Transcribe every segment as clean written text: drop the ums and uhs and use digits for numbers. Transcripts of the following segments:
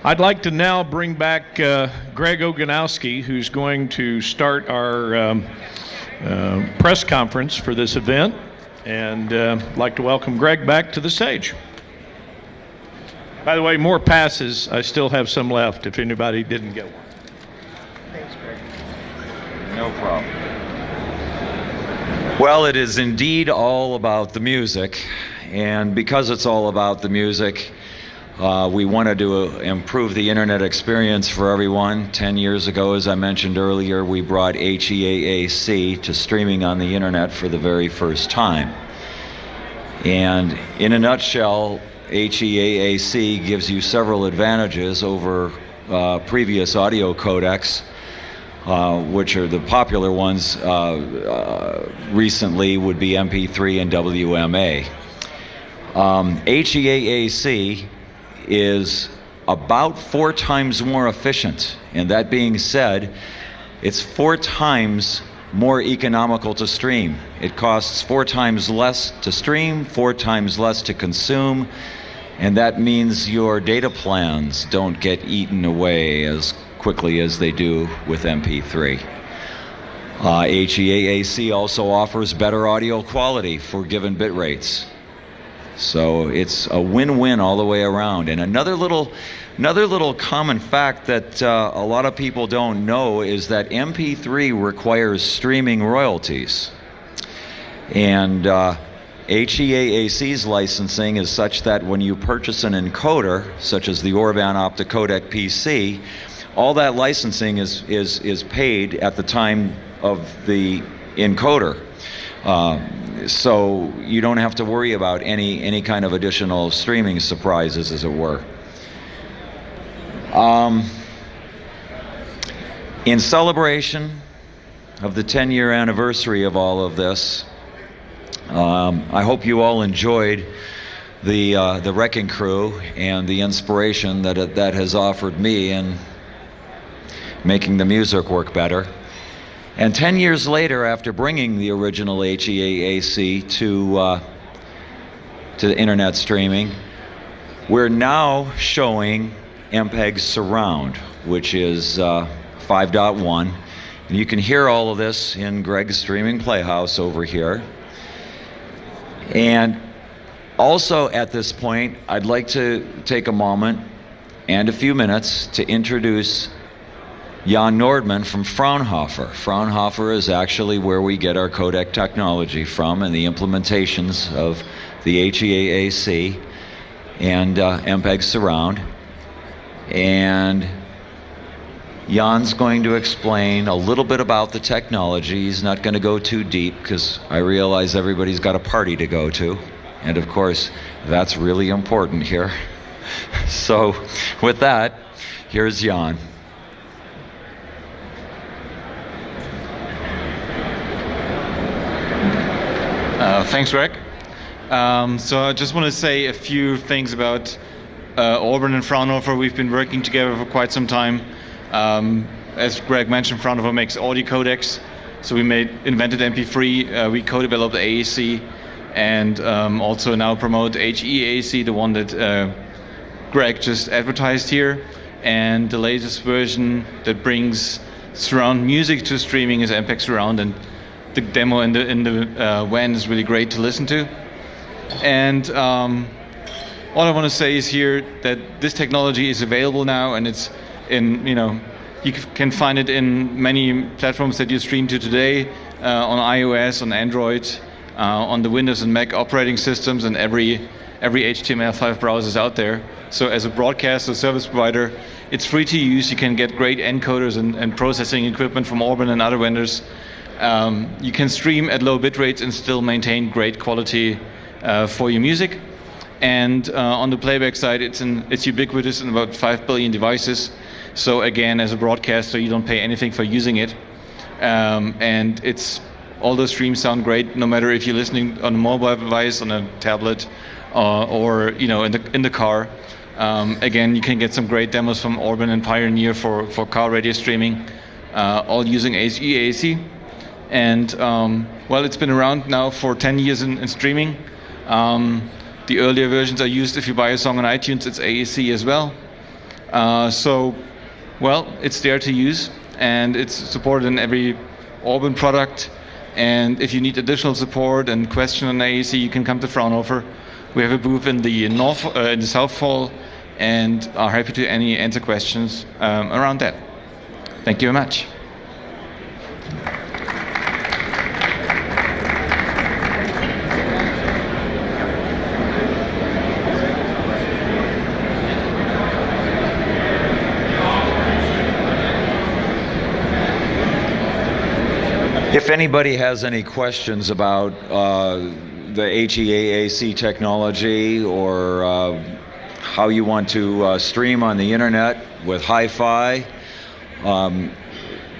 I'd like to now bring back Greg Ogonowski, who's going to start our press conference for this event. And I'd like to welcome Greg back to the stage. By the way, more passes. I still have some left if anybody didn't get one. Thanks, Greg. No problem. Well, it is indeed all about the music. And because it's all about the music, we wanted to improve the internet experience for everyone. 10 years ago, as I mentioned earlier, we brought HE-AAC to streaming on the internet for the very first time. And in a nutshell, HE-AAC gives you several advantages over previous audio codecs, which are the popular ones recently would be MP3 and WMA. HE-AAC is about 4 times more efficient, and that being said, it's 4 times more economical to stream. It costs 4 times less to stream, 4 times less to consume, and that means your data plans don't get eaten away as quickly as they do with MP3. HE-AAC also offers better audio quality for given bit rates. So it's a win-win all the way around. And another little common fact that a lot of people don't know is that MP3 requires streaming royalties. And HE-AAC's licensing is such that when you purchase an encoder, such as the Orban Optimod PC, all that licensing is paid at the time of the encoder. So you don't have to worry about any kind of additional streaming surprises, as it were. In celebration of the 10-year anniversary of all of this, I hope you all enjoyed the Wrecking Crew and the inspiration that has offered me in making the music work better. And 10 years later, after bringing the original HE-AAC to internet streaming, we're now showing MPEG Surround, which is 5.1. And you can hear all of this in Greg's streaming playhouse over here. And also at this point, I'd like to take a moment and a few minutes to introduce Jan Nordmann from Fraunhofer. Fraunhofer is actually where we get our codec technology from and the implementations of the HE-AAC and MPEG Surround. And Jan's going to explain a little bit about the technology. He's not going to go too deep because I realize everybody's got a party to go to. And of course, that's really important here. So with that, here's Jan. Thanks, Greg. So I just want to say a few things about Orban and Fraunhofer. We've been working together for quite some time. As Greg mentioned, Fraunhofer makes audio codecs. So we invented MP3, we co-developed the AAC, and also now promote HE-AAC, the one that Greg just advertised here. And the latest version that brings surround music to streaming is MPEG Surround, and the demo in the WAN is really great to listen to. And all I want to say is here that this technology is available now, and it's in, you can find it in many platforms that you stream to today, on iOS, on Android, on the Windows and Mac operating systems, and every HTML5 browsers out there. So as a broadcaster service provider, it's free to use. You can get great encoders and processing equipment from Orban and other vendors. You can stream at low bit rates and still maintain great quality for your music. And on the playback side, it's ubiquitous in about 5 billion devices. So again, as a broadcaster, you don't pay anything for using it. And all those streams sound great, no matter if you're listening on a mobile device, on a tablet, or in the car. Again, you can get some great demos from Orban and Pioneer for car radio streaming, all using HE-AAC. And well, it's been around now for 10 years in streaming. The earlier versions are used if you buy a song on iTunes, it's AAC as well. Well, it's there to use, and it's supported in every Orban product. And if you need additional support and question on AAC, you can come to Fraunhofer. We have a booth in the South Hall, and are happy to answer questions around that. Thank you very much. If anybody has any questions about the HE-AAC technology or how you want to stream on the internet with hi-fi,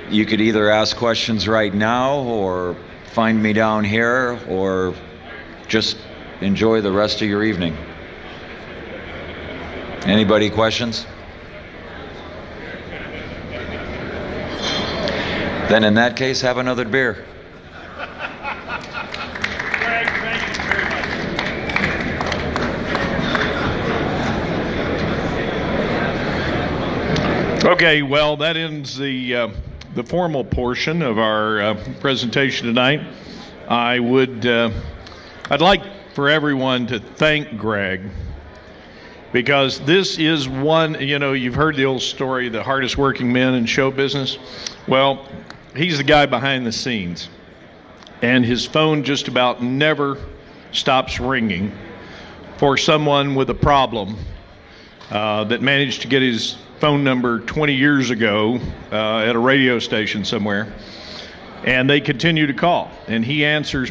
you could either ask questions right now or find me down here or just enjoy the rest of your evening. Anybody questions? Then in that case, have another beer. Okay, well, that ends the formal portion of our presentation tonight. I'd like for everyone to thank Greg, because this is one, you've heard the old story, the hardest working men in show business. Well, he's the guy behind the scenes, and his phone just about never stops ringing for someone with a problem that managed to get his phone number 20 years ago at a radio station somewhere, and they continue to call, and he answers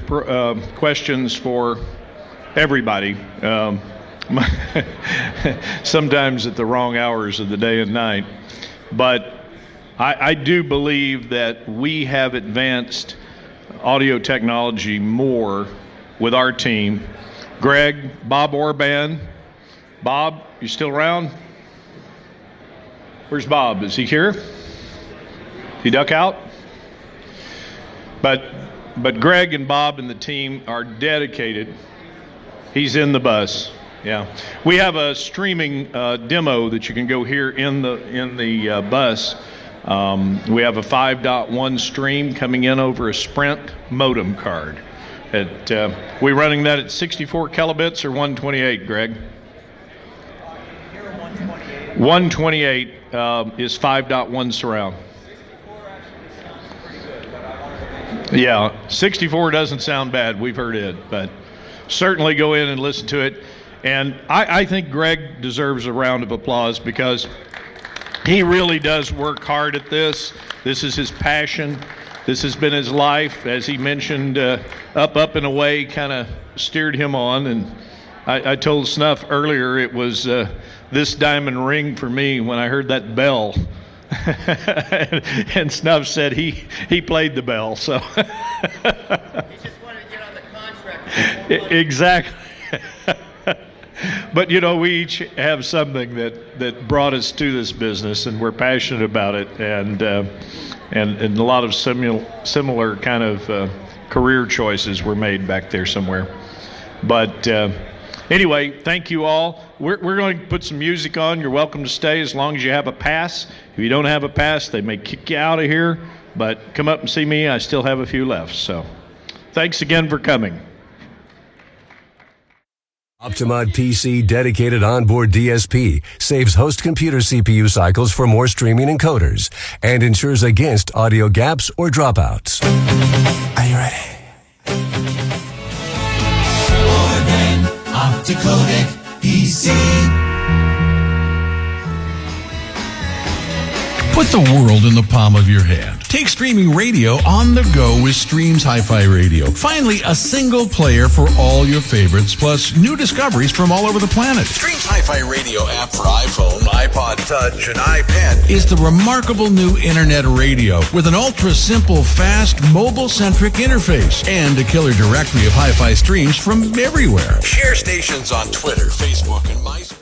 questions for everybody, sometimes at the wrong hours of the day and night. But I do believe that we have advanced audio technology more with our team. Greg, Bob Orban. Bob, you still around? Where's Bob? Is he here? He duck out? But Greg and Bob and the team are dedicated. He's in the bus. Yeah. We have a streaming demo that you can go hear in the bus. We have a 5.1 stream coming in over a Sprint modem card. We running that at 64 kilobits or 128, Greg? 128 is 5.1 surround. Yeah, 64 doesn't sound bad. We've heard it, but certainly go in and listen to it. And I think Greg deserves a round of applause, because he really does work hard at this. This is his passion. This has been his life. As he mentioned, Up and Away kind of steered him on. And I told Snuff earlier it was this diamond ring for me when I heard that bell. And Snuff said he played the bell. So He just wanted to get on the contract. Exactly. But we each have something that brought us to this business, and we're passionate about it, and a lot of similar kind of career choices were made back there somewhere. But anyway, thank you all. We're going to put some music on. You're welcome to stay as long as you have a pass. If you don't have a pass, they may kick you out of here. But come up and see me. I still have a few left. So thanks again for coming. Optimod PC dedicated onboard DSP saves host computer CPU cycles for more streaming encoders and ensures against audio gaps or dropouts. Are you ready? Orban Opticodec PC. Put the world in the palm of your hand. Take streaming radio on the go with Streams Hi-Fi Radio. Finally, a single player for all your favorites, plus new discoveries from all over the planet. Streams Hi-Fi Radio app for iPhone, iPod Touch, and iPad is the remarkable new internet radio with an ultra-simple, fast, mobile-centric interface and a killer directory of hi-fi streams from everywhere. Share stations on Twitter, Facebook, and MySpace.